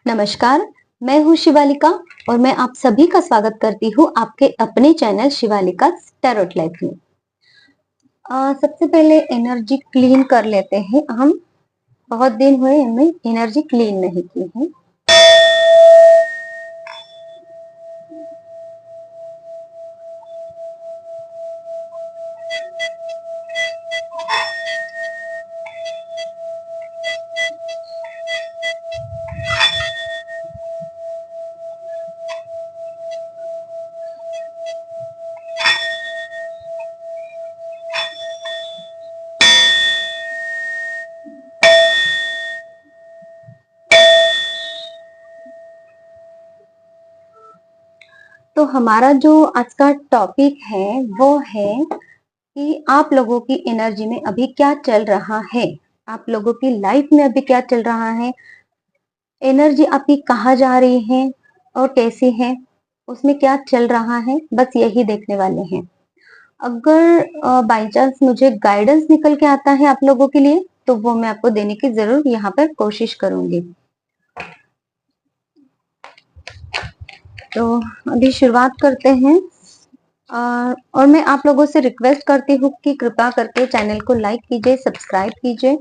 नमस्कार, मैं हूँ शिवालिका और मैं आप सभी का स्वागत करती हूँ आपके अपने चैनल शिवालिका टैरोट लाइफ में। सबसे पहले एनर्जी क्लीन कर लेते हैं हम। बहुत दिन हुए हमें एनर्जी क्लीन नहीं की है। तो हमारा जो आज का टॉपिक है वो है कि आप लोगों की एनर्जी में अभी क्या चल रहा है, आप लोगों की लाइफ में अभी क्या चल रहा है, एनर्जी आपकी कहाँ जा रही है और कैसी है, उसमें क्या चल रहा है, बस यही देखने वाले हैं। अगर बाय चांस मुझे गाइडेंस निकल के आता है आप लोगों के लिए तो वो मैं आपको देने की जरूर यहाँ पर कोशिश करूंगी। तो अभी शुरुआत करते हैं। और मैं आप लोगों से रिक्वेस्ट करती हूँ कि कृपया करके चैनल को लाइक कीजिए, सब्सक्राइब कीजिए,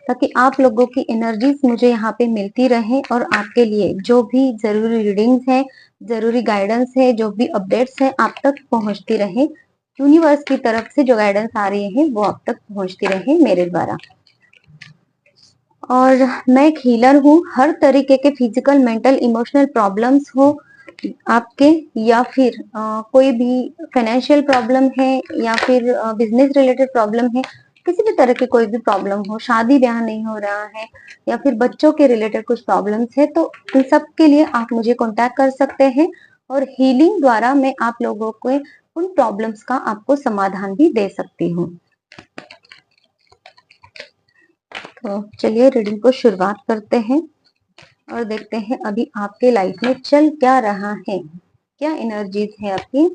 ताकि आप लोगों की एनर्जीज मुझे यहाँ पे मिलती रहे और आपके लिए जो भी जरूरी रीडिंग्स है, जरूरी गाइडेंस है, जो भी अपडेट्स है आप तक पहुंचती रहे। यूनिवर्स की तरफ से जो गाइडेंस आ रही है वो आप तक पहुंचती रहे मेरे द्वारा। और मैं एक हीलर हूँ। हर तरीके के फिजिकल, मेंटल, इमोशनल प्रॉब्लम्स हो आपके, या फिर कोई भी फाइनेंशियल प्रॉब्लम है, या फिर बिजनेस रिलेटेड प्रॉब्लम है, किसी भी तरह की कोई भी प्रॉब्लम हो, शादी ब्याह नहीं हो रहा है, या फिर बच्चों के रिलेटेड कुछ प्रॉब्लम्स है, तो इन सब के लिए आप मुझे कांटेक्ट कर सकते हैं और हीलिंग द्वारा मैं आप लोगों को उन प्रॉब्लम्स का आपको समाधान भी दे सकती हूँ। तो चलिए रीडिंग को शुरुआत करते हैं और देखते हैं अभी आपके लाइफ में चल क्या रहा है, क्या एनर्जीज है आपकी।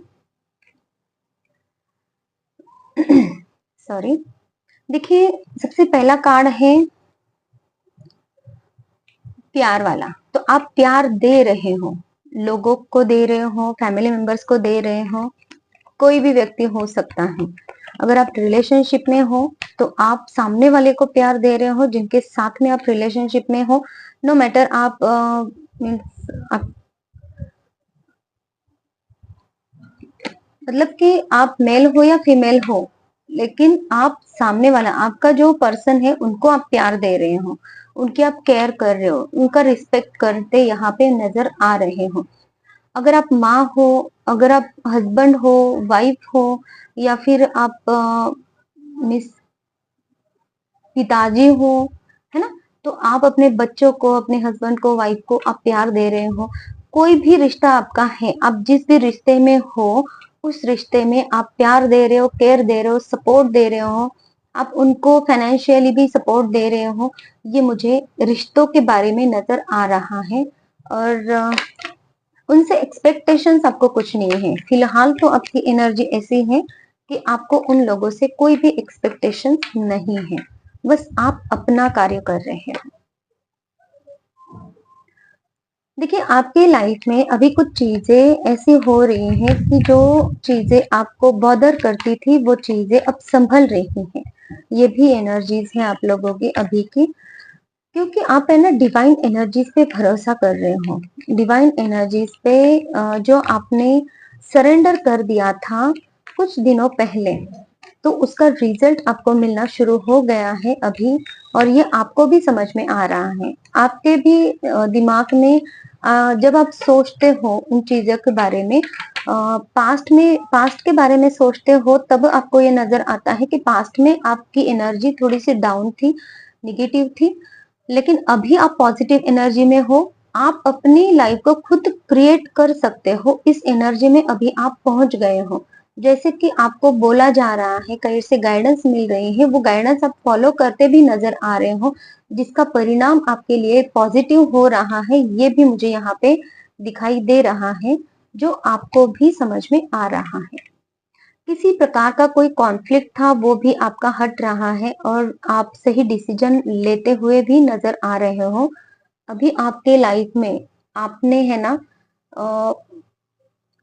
सॉरी। देखिए, सबसे पहला कार्ड है प्यार वाला। तो आप प्यार दे रहे हो, लोगों को दे रहे हो, फैमिली मेंबर्स को दे रहे हो, कोई भी व्यक्ति हो सकता है। अगर आप रिलेशनशिप में हो तो आप सामने वाले को प्यार दे रहे हो, जिनके साथ में आप रिलेशनशिप में हो। नो मैटर आप आप मतलब कि आप मेल हो या फीमेल हो, लेकिन आप सामने वाला आपका जो पर्सन है उनको आप प्यार दे रहे हो, उनकी आप केयर कर रहे हो, उनका रिस्पेक्ट करते यहाँ पे नजर आ रहे हो। अगर आप माँ हो, अगर आप हस्बैंड हो, वाइफ हो, या फिर आप मिस पिताजी हो, है ना, तो आप अपने बच्चों को, अपने हस्बैंड को, वाइफ को आप प्यार दे रहे हो। कोई भी रिश्ता आपका है, आप जिस भी रिश्ते में हो उस रिश्ते में आप प्यार दे रहे हो, केयर दे रहे हो, सपोर्ट दे रहे हो, आप उनको फाइनेंशियली भी सपोर्ट दे रहे हो। ये मुझे रिश्तों के बारे में नजर आ रहा है। और उनसे एक्सपेक्टेशंस आपको कुछ नहीं है फिलहाल। तो आपकी एनर्जी ऐसी है कि आपको उन लोगों से कोई भी एक्सपेक्टेशंस नहीं है, बस आप अपना कार्य कर रहे हैं। देखिए, आपके लाइफ में अभी कुछ चीजें ऐसी हो रही हैं कि जो चीजें आपको बॉदर करती थी वो चीजें अब संभल रही हैं। ये भी एनर्जीज हैं आप लोगों की अभी की, क्योंकि आप है ना डिवाइन एनर्जीज पे भरोसा कर रहे हो। डिवाइन एनर्जीज पे जो आपने सरेंडर कर दिया था कुछ दिनों पहले, तो उसका रिजल्ट आपको मिलना शुरू हो गया है अभी। और ये आपको भी समझ में आ रहा है। आपके भी दिमाग में जब आप सोचते हो उन चीजों के बारे में, पास्ट के बारे में सोचते हो, तब आपको ये नजर आता है कि पास्ट में आपकी एनर्जी थोड़ी सी डाउन थी, निगेटिव थी, लेकिन अभी आप पॉजिटिव एनर्जी में हो। आप अपनी लाइफ को खुद क्रिएट कर सकते हो, इस एनर्जी में अभी आप पहुंच गए हो। जैसे कि आपको बोला जा रहा है, कहीं से गाइडेंस मिल रही है, वो गाइडेंस आप फॉलो करते भी नजर आ रहे हो, जिसका परिणाम आपके लिए पॉजिटिव हो रहा है। ये भी मुझे यहाँ पे दिखाई दे रहा है, जो आपको भी समझ में आ रहा है। किसी प्रकार का कोई कॉन्फ्लिक्ट था वो भी आपका हट रहा है और आप सही डिसीजन लेते हुए भी नजर आ रहे हो। अभी आपके लाइफ में आपने है ना अ,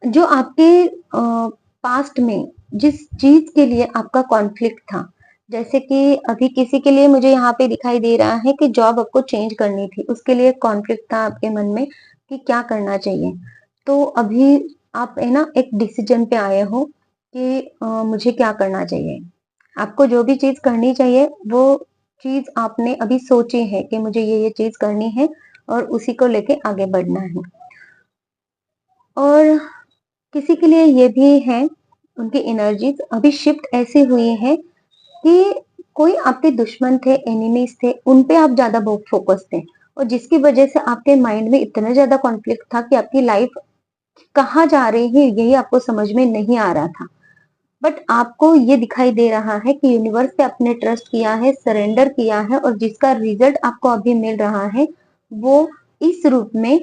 जो आपके पास्ट में जिस चीज के लिए आपका कॉन्फ्लिक्ट था, जैसे कि अभी किसी के लिए मुझे यहाँ पे दिखाई दे रहा है कि जॉब आपको चेंज करनी थी, उसके लिए कॉन्फ्लिक्ट था आपके मन में कि क्या करना चाहिए। तो अभी आप है ना एक डिसीजन पे आए हो कि मुझे क्या करना चाहिए। आपको जो भी चीज करनी चाहिए वो चीज आपने अभी सोची है कि मुझे ये चीज करनी है और उसी को लेके आगे बढ़ना है। और किसी के लिए ये भी है, उनकी एनर्जीज अभी शिफ्ट ऐसी हुई है कि कोई आपके दुश्मन थे, एनिमीज थे, उन पे आप ज्यादा फोकस थे और जिसकी वजह से आपके माइंड में इतना ज्यादा कॉन्फ्लिक्ट था कि आपकी लाइफ कहाँ जा रही है यही आपको समझ में नहीं आ रहा था। बट आपको ये दिखाई दे रहा है कि यूनिवर्स पे आपने ट्रस्ट किया है, सरेंडर किया है और जिसका रिजल्ट आपको अभी मिल रहा है वो इस रूप में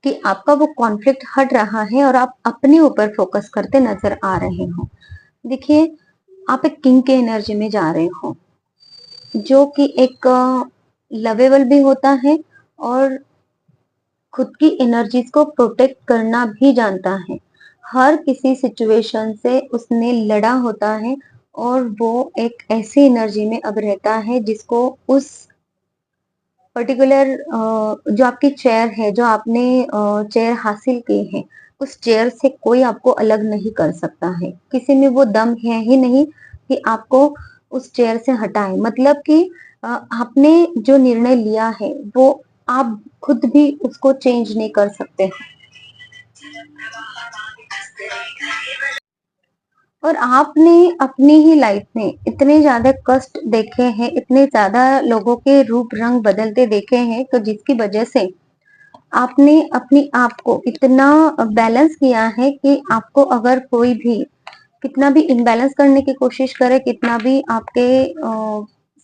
कि आपका वो कॉन्फ्लिक्ट हट रहा है और आप अपने ऊपर फोकस करते नजर आ रहे हो। देखिए, आप एक किंग के एनर्जी में जा रहे हो जो कि एक लवेबल भी होता है और खुद की एनर्जीज को प्रोटेक्ट करना भी जानता है। हर किसी सिचुएशन से उसने लड़ा होता है और वो एक ऐसी एनर्जी में अब रहता है जिसको उस पर्टिकुलर जो आपकी चेयर है, जो आपने चेयर हासिल की है, उस चेयर से कोई आपको अलग नहीं कर सकता है। किसी में वो दम है ही नहीं कि आपको उस चेयर से हटाए। मतलब कि आपने जो निर्णय लिया है वो आप खुद भी उसको चेंज नहीं कर सकते। और आपने अपनी ही लाइफ में इतने ज्यादा कष्ट देखे हैं, इतने ज्यादा लोगों के रूप रंग बदलते देखे हैं, तो जिसकी वजह से आपने अपनी आप को इतना बैलेंस किया है कि आपको अगर कोई भी कितना भी इम्बैलेंस करने की कोशिश करे, कितना भी आपके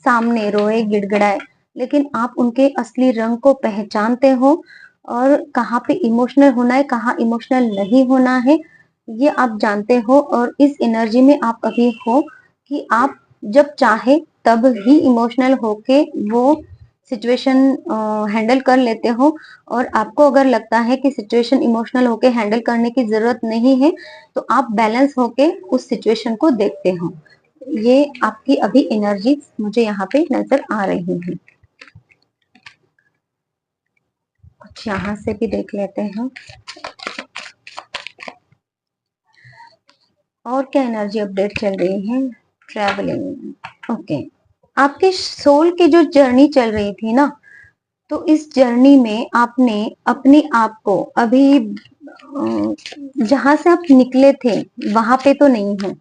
सामने रोए गिड़गिड़ाए, लेकिन आप उनके असली रंग को पहचानते हो और कहाँ पे इमोशनल होना है, कहाँ इमोशनल नहीं होना है, ये आप जानते हो। और इस एनर्जी में आप अभी हो कि आप जब चाहे तब ही इमोशनल होके वो सिचुएशन हैंडल कर लेते हो। और आपको अगर लगता है कि सिचुएशन इमोशनल होके हैंडल करने की जरूरत नहीं है तो आप बैलेंस होके उस सिचुएशन को देखते हो। ये आपकी अभी एनर्जी मुझे यहाँ पे नजर आ रही है। कुछ यहाँ से भी देख लेते हैं और क्या एनर्जी अपडेट चल रही है। Travelling, okay. आपके सोल की जो जर्नी चल रही थी ना, तो इस जर्नी में आपने अपने आप को अभी जहां से आप निकले थे वहां पे तो नहीं हो,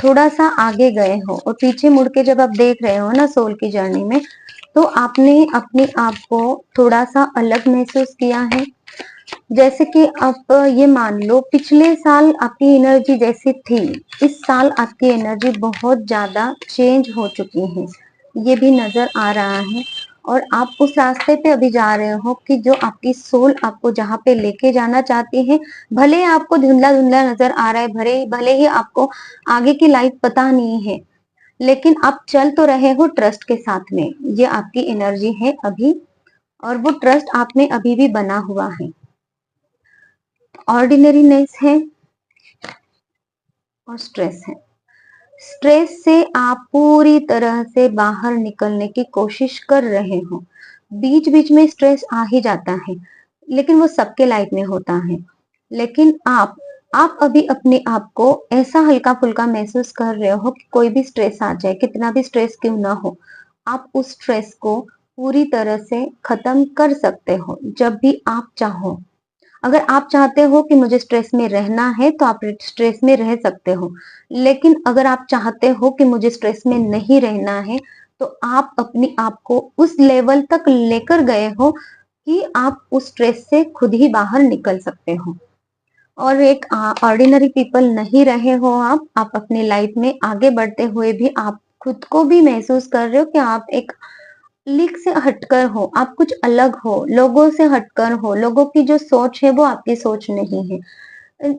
थोड़ा सा आगे गए हो और पीछे मुड़ के जब आप देख रहे हो ना सोल की जर्नी में, तो आपने अपने आप को थोड़ा सा अलग महसूस किया है। जैसे कि आप ये मान लो पिछले साल आपकी एनर्जी जैसी थी, इस साल आपकी एनर्जी बहुत ज्यादा चेंज हो चुकी है, ये भी नजर आ रहा है। और आप उस रास्ते पे अभी जा रहे हो कि जो आपकी सोल आपको जहाँ पे लेके जाना चाहती है। भले आपको धुंधला धुंधला नजर आ रहा है, भले भले ही आपको आगे की लाइफ पता नहीं है, लेकिन आप चल तो रहे हो ट्रस्ट के साथ में। ये आपकी एनर्जी है अभी और वो ट्रस्ट आप में अभी भी बना हुआ है। ऑर्डिनरीनेस है और स्ट्रेस है। स्ट्रेस से आप पूरी तरह से बाहर निकलने की कोशिश कर रहे हो। बीच बीच में स्ट्रेस आ ही जाता है, लेकिन वो सबके लाइफ में होता है। लेकिन आप अभी अपने आप को ऐसा हल्का फुल्का महसूस कर रहे हो कि कोई भी स्ट्रेस आ जाए, कितना भी स्ट्रेस क्यों ना हो, आप उस स्ट्रेस को पूरी तरह से खत्म कर सकते हो जब भी आप चाहो। अगर आप चाहते हो कि मुझे स्ट्रेस में रहना है तो आप स्ट्रेस में रह सकते हो, लेकिन अगर आप चाहते हो कि मुझे स्ट्रेस में नहीं रहना है तो आप अपने आप को उस लेवल तक लेकर गए हो कि आप उस स्ट्रेस से खुद ही बाहर निकल सकते हो और एक ऑर्डिनरी पीपल नहीं रहे हो। आप अपनी लाइफ में आगे बढ़ते हुए भी आप खुद को भी महसूस कर रहे हो कि आप एक लीक से हटकर हो, आप कुछ अलग हो, लोगों से हटकर हो, लोगों की जो सोच है वो आपकी सोच नहीं है।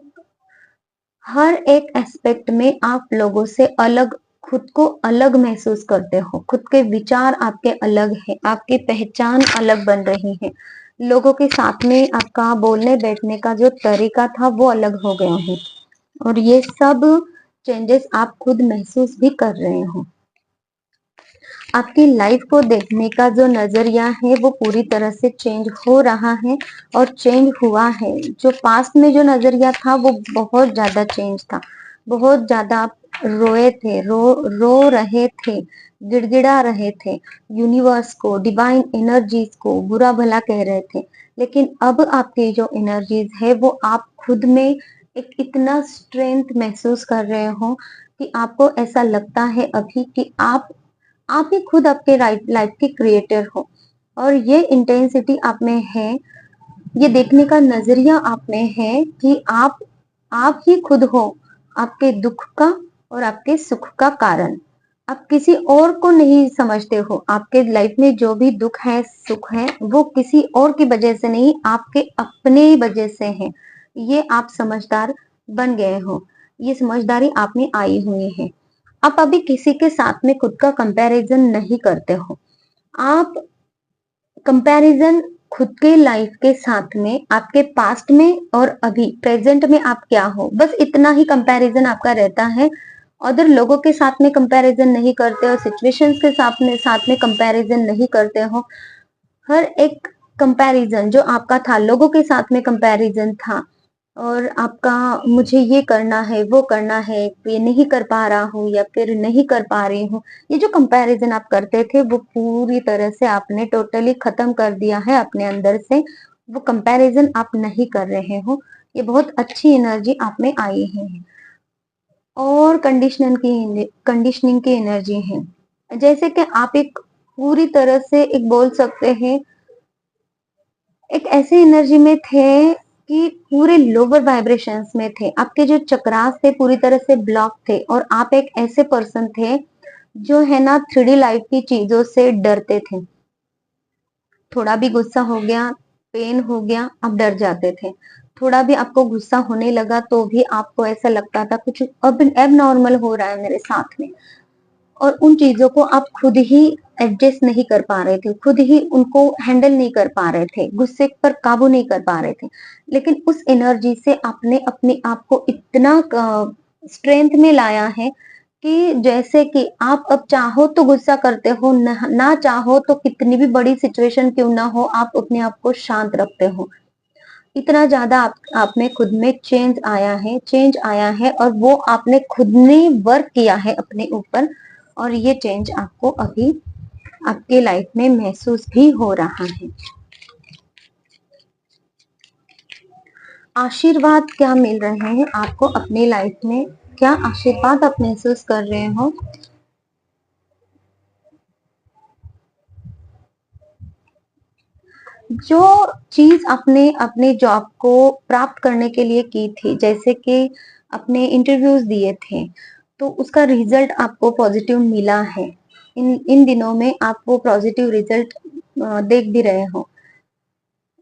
हर एक एस्पेक्ट में आप लोगों से अलग खुद को अलग महसूस करते हो, खुद के विचार आपके अलग हैं, आपकी पहचान अलग बन रही है। लोगों के साथ में आपका बोलने बैठने का जो तरीका था वो अलग हो गया है और ये सब चेंजेस आप खुद महसूस भी कर रहे हो। आपकी लाइफ को देखने का जो नजरिया है वो पूरी तरह से चेंज हो रहा है और चेंज हुआ है। जो पास्ट में जो नजरिया था वो बहुत ज्यादा चेंज था, बहुत ज्यादा आप रोए थे, रो रहे थे, गिड़गिड़ा रहे थे, यूनिवर्स को, डिवाइन एनर्जीज को बुरा भला कह रहे थे। लेकिन अब आपकी जो एनर्जीज है वो आप खुद में एक इतना स्ट्रेंथ महसूस कर रहे हो कि आपको ऐसा लगता है अभी कि आप ही खुद आपके लाइफ के क्रिएटर हो और ये इंटेंसिटी आप में है, ये देखने का नजरिया आप में है कि आप ही खुद हो आपके दुख का और आपके सुख का कारण। आप किसी और को नहीं समझते हो। आपके लाइफ में जो भी दुख है, सुख है, वो किसी और की वजह से नहीं, आपके अपने ही वजह से है। ये आप समझदार बन गए हो, ये समझदारी आप में आई हुई है। आप अभी किसी के साथ में खुद का कंपैरिजन नहीं करते हो। आप कंपैरिजन खुद के लाइफ के साथ में, आपके पास्ट में और अभी प्रेजेंट में आप क्या हो, बस इतना ही कंपैरिजन आपका रहता है। अदर लोगों के साथ में कंपैरिजन नहीं करते हो, सिचुएशंस के साथ में कंपैरिजन नहीं करते हो। हर एक कंपैरिजन जो आपका था, लोगों के साथ में कंपैरिजन था और आपका मुझे ये करना है, वो करना है, ये नहीं कर पा रहा हूँ या फिर नहीं कर पा रही हूँ। ये जो कंपैरिजन आप करते थे वो पूरी तरह से आपने टोटली खत्म कर दिया है अपने अंदर से। वो कंपैरिजन आप नहीं कर रहे हो। ये बहुत अच्छी एनर्जी आप में आई है और कंडीशनिंग की एनर्जी है। जैसे कि आप एक पूरी तरह से एक बोल सकते हैं, एक ऐसे एनर्जी में थे कि पूरे लोअर वाइब्रेशंस में थे। आपके जो चक्रास थे पूरी तरह से ब्लॉक थे और आप एक ऐसे पर्सन थे जो है ना 3D लाइफ की चीजों से डरते थे। थोड़ा भी गुस्सा हो गया, पेन हो गया, आप डर जाते थे। थोड़ा भी आपको गुस्सा होने लगा तो भी आपको ऐसा लगता था कुछ अब एब नॉर्मल हो रहा है मेरे साथ में। और उन चीजों को आप खुद ही एडजस्ट नहीं कर पा रहे थे, खुद ही उनको हैंडल नहीं कर पा रहे थे, गुस्से पर काबू नहीं कर पा रहे थे। लेकिन उस एनर्जी से आपने अपने आप को इतना स्ट्रेंथ में लाया है कि जैसे कि आप अब चाहो तो गुस्सा करते हो, ना चाहो तो कितनी भी बड़ी सिचुएशन क्यों ना हो आप अपने आप को शांत रखते हो। इतना ज्यादा आप में खुद में चेंज आया है और वो आपने खुद ने वर्क किया है अपने ऊपर और ये चेंज आपको अभी आपके लाइफ में महसूस भी हो रहा है। आशीर्वाद क्या मिल रहे हैं आपको अपनी लाइफ में? क्या आशीर्वाद आप महसूस कर रहे हो? जो चीज आपने अपने जॉब को प्राप्त करने के लिए की थी, जैसे कि अपने इंटरव्यूज दिए थे, तो उसका रिजल्ट आपको पॉजिटिव मिला है। इन इन दिनों में आप वो पॉजिटिव रिजल्ट देख भी रहे हो।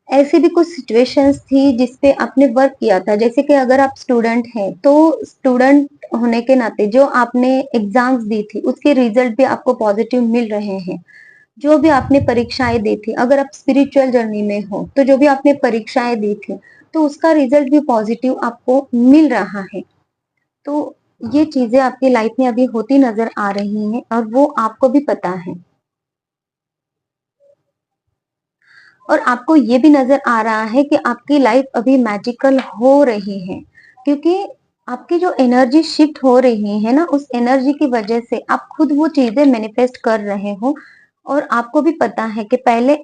ऐसी भी कुछ सिचुएशंस थी जिसपे आपने वर्क किया था, जैसे कि अगर आप स्टूडेंट हैं तो स्टूडेंट होने के नाते जो आपने एग्जाम्स दी थी उसके रिजल्ट भी आपको पॉजिटिव मिल रहे हैं। जो भी आपने परीक्षाएं दी थी, अगर आप स्पिरिचुअल जर्नी में हो तो जो भी आपने परीक्षाएं दी थी तो उसका रिजल्ट भी पॉजिटिव आपको मिल रहा है। तो ये चीजें आपकी लाइफ में अभी होती नजर आ रही हैं और वो आपको भी पता है। और आपको ये भी नजर आ रहा है कि आपकी लाइफ अभी मैजिकल हो रही है, क्योंकि आपकी जो एनर्जी शिफ्ट हो रही है ना, उस एनर्जी की वजह से आप खुद वो चीजें मैनिफेस्ट कर रहे हो। और आपको भी पता है कि पहले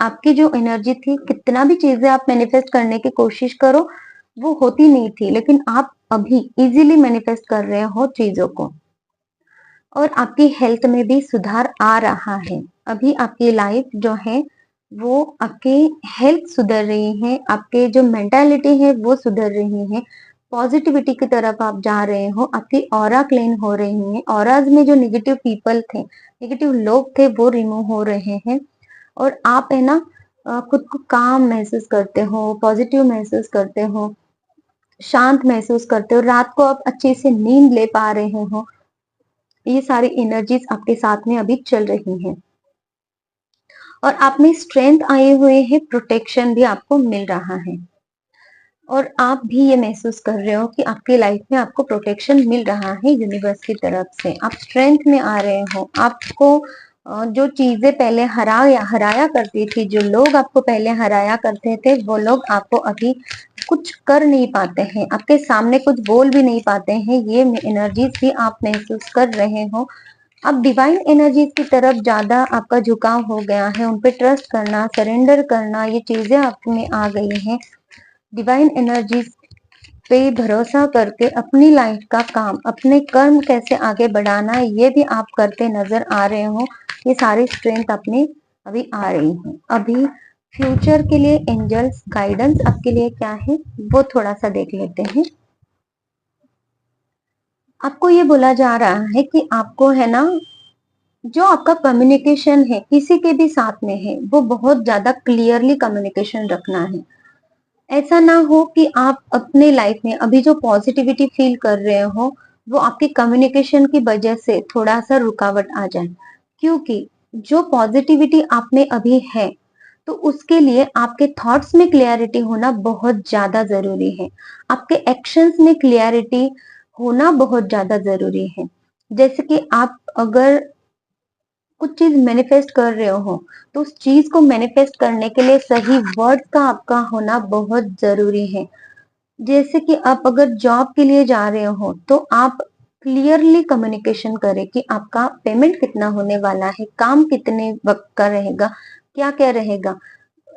आपकी जो एनर्जी थी, कितना भी चीजें आप मैनिफेस्ट करने की कोशिश करो वो होती नहीं थी, लेकिन आप अभी इजीली मैनिफेस्ट कर रहे हो चीजों को। और आपकी हेल्थ में भी सुधार आ रहा है। अभी आपकी लाइफ जो है वो आपकी हेल्थ सुधर रही है, आपके जो मेंटालिटी है वो सुधर रही है, पॉजिटिविटी की तरफ आप जा रहे हो, आपकी ऑरा क्लीन हो रही है, ऑराज में जो नेगेटिव पीपल थे, नेगेटिव लोग थे वो रिमूव हो रहे हैं। और आप है ना खुद को काम महसूस करते हो, पॉजिटिव महसूस करते हो, शांत महसूस करते हो, रात को आप अच्छे से नींद ले पा रहे हो। ये सारी एनर्जीज आपके साथ में अभी चल रही हैं और आप में स्ट्रेंथ आए हुए हैं, प्रोटेक्शन भी आपको मिल रहा है और आप भी ये महसूस कर रहे हो कि आपकी लाइफ में आपको प्रोटेक्शन मिल रहा है यूनिवर्स की तरफ से। आप स्ट्रेंथ में आ रहे हो। आपको जो चीजें पहले हराया करती थी, जो लोग आपको पहले हराया करते थे, वो लोग आपको अभी कुछ कर नहीं पाते हैं, आपके सामने कुछ बोल भी नहीं पाते हैं। ये एनर्जीज भी आप महसूस कर रहे हो। अब डिवाइन एनर्जीज की तरफ ज्यादा आपका झुकाव हो गया है, उन पे ट्रस्ट करना, सरेंडर करना, ये चीजें आप में आ गई हैं। डिवाइन एनर्जीज पे भरोसा करके अपनी लाइफ का काम, अपने कर्म कैसे आगे बढ़ाना है, ये भी आप करते नजर आ रहे हो। ये सारी स्ट्रेंथ अपने अभी आ रही है। अभी फ्यूचर के लिए एंजल्स गाइडेंस आपके लिए क्या है, वो थोड़ा सा देख लेते हैं। आपको ये बोला जा रहा है कि आपको है ना, जो आपका कम्युनिकेशन है किसी के भी साथ में है, वो बहुत ज्यादा क्लियरली कम्युनिकेशन रखना है। ऐसा ना हो कि आप अपने लाइफ में अभी जो पॉजिटिविटी फील कर रहे हो, वो आपके कम्युनिकेशन की वजह से थोड़ा सा रुकावट आ जाए। क्योंकि जो पॉजिटिविटी आप में अभी है, तो उसके लिए आपके थॉट्स में क्लियरिटी होना बहुत ज्यादा जरूरी है। आपके एक्शंस में क्लियरिटी होना बहुत ज्यादा जरूरी है। जैसे कि आप अगर कुछ चीज मैनिफेस्ट कर रहे हो, तो उस चीज को मैनिफेस्ट करने के लिए सही वर्ड्स का आपका होना बहुत जरूरी है। जैसे कि आप अगर जॉब के लिए जा रहे हो, तो आप क्लियरली कम्युनिकेशन करें कि आपका पेमेंट कितना होने वाला है, काम कितने वक्त का रहेगा, क्या क्या रहेगा।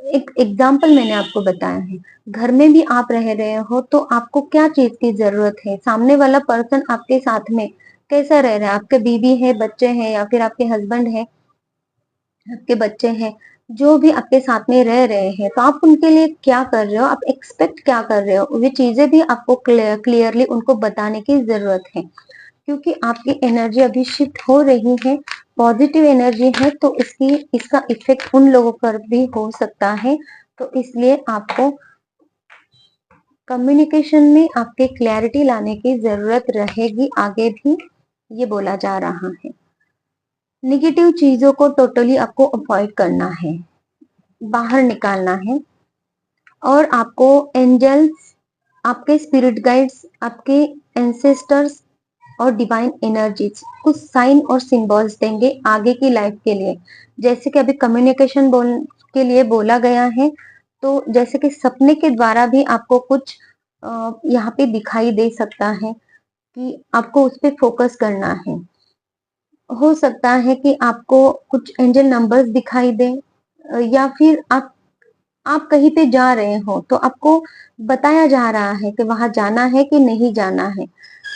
एक एग्जाम्पल मैंने आपको बताया है। घर में भी आप रह रहे हो, तो आपको क्या चीज की जरूरत है, सामने वाला पर्सन आपके साथ में कैसा रह रहा है, आपके बीवी है, बच्चे हैं, या फिर आपके हस्बैंड है, आपके बच्चे हैं, जो भी आपके साथ में रह रहे हैं, तो आप उनके लिए क्या कर रहे हो, आप एक्सपेक्ट क्या कर रहे हो, वे चीजें भी आपको क्लियरली उनको बताने की जरूरत है। क्योंकि आपकी एनर्जी अभी शिफ्ट हो रही है, पॉजिटिव एनर्जी है, तो इसका इफेक्ट उन लोगों पर भी हो सकता है। तो इसलिए आपको कम्युनिकेशन में आपके क्लैरिटी लाने की जरूरत रहेगी आगे भी, ये बोला जा रहा है। निगेटिव चीजों को टोटली आपको अवॉइड करना है, बाहर निकालना है। और आपको एंजल्स, आपके स्पिरिट गाइड्स, आपके एंसेस्टर्स और डिवाइन एनर्जीज कुछ साइन और सिंबल्स देंगे आगे की लाइफ के लिए। जैसे कि अभी कम्युनिकेशन के लिए बोला गया है, तो जैसे कि सपने के द्वारा भी आपको कुछ यहाँ पे दिखाई दे सकता है कि आपको उस पर फोकस करना है। हो सकता है कि आपको कुछ एंजल नंबर्स दिखाई दे, या फिर आप कहीं पे जा रहे हो, तो आपको बताया जा रहा है कि वहां जाना है कि नहीं जाना है।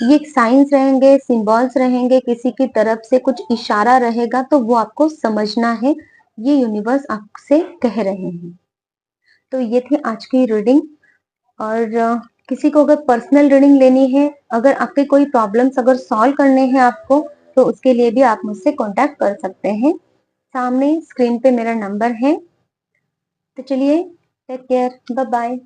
ये साइंस रहेंगे, सिंबल्स रहेंगे, किसी की तरफ से कुछ इशारा रहेगा, तो वो आपको समझना है। ये यूनिवर्स आपसे कह रहे हैं। तो ये थी आज की रीडिंग। और किसी को अगर पर्सनल रीडिंग लेनी है, अगर आपके कोई प्रॉब्लम्स अगर सॉल्व करने हैं आपको, तो उसके लिए भी आप मुझसे कांटेक्ट कर सकते हैं। सामने स्क्रीन पे मेरा नंबर है। तो चलिए, टेक केयर, बाय बाय।